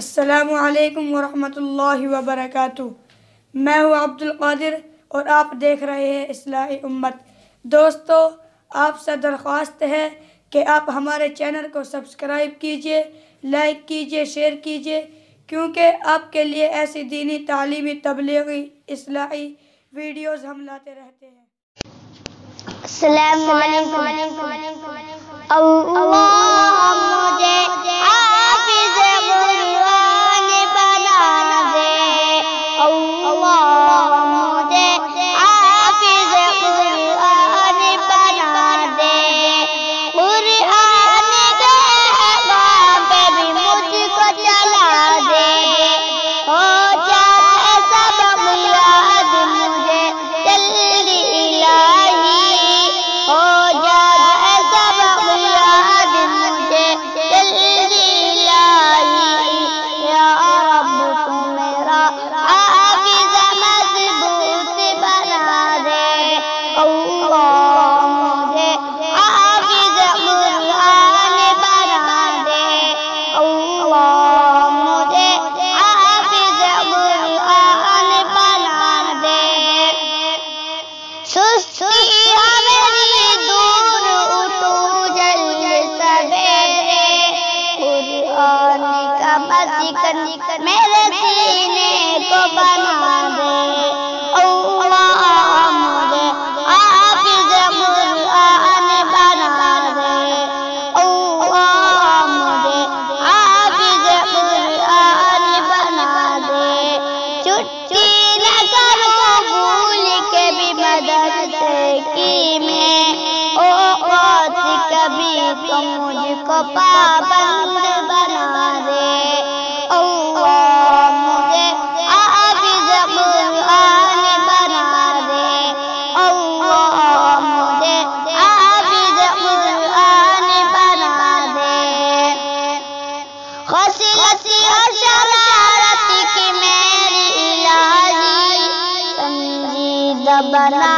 السلام علیکم ورحمۃ اللہ وبرکاتہ۔ میں ہوں عبد القادر اور آپ دیکھ رہے ہیں اصلاح امت۔ دوستو، آپ سے درخواست ہے کہ آپ ہمارے چینل کو سبسکرائب کیجئے، لائک کیجئے، شیئر کیجئے، کیونکہ آپ کے لیے ایسی دینی، تعلیمی، تبلیغی، اصلاحی ویڈیوز ہم لاتے رہتے ہیں۔ السلام علیکم۔ اللہ مجھے حافظ قرآن بنا دے، اللہ مجھے حافظ قرآن بنا دے، قرآن کے احکام پہ بھی مجھ کو چلا دے، ہو جائے سبق یاد مجھے جلدی الہی، ہو جائے سبق یاد مجھے جلدی الہی، یا رب تو میرا حافظ مضبوط بنا دے، اللہ مجھے حافظ قرآن بنا دے، اللہ مجھے حافظ قرآن بنا دے، سستی میری دور اٹھو جلد سویرے، قرآن کا مسکن میرے سینے کو بنا دے، اللہ مجھے حافظ قرآن بنا دے، اللہ مجھے حافظ قرآن بنا دے، چھٹی نہ کرو بھول کے بھی مدرسے کی میں، اوقات کبھی تو مجھ کو پابند بنا دے، اللہ مجھے حافظ قرآن بنا دے، اللہ مجھے حافظ قرآن بنا دے، خصلت اور شرارت کی میری الہی سنجیدہ بنا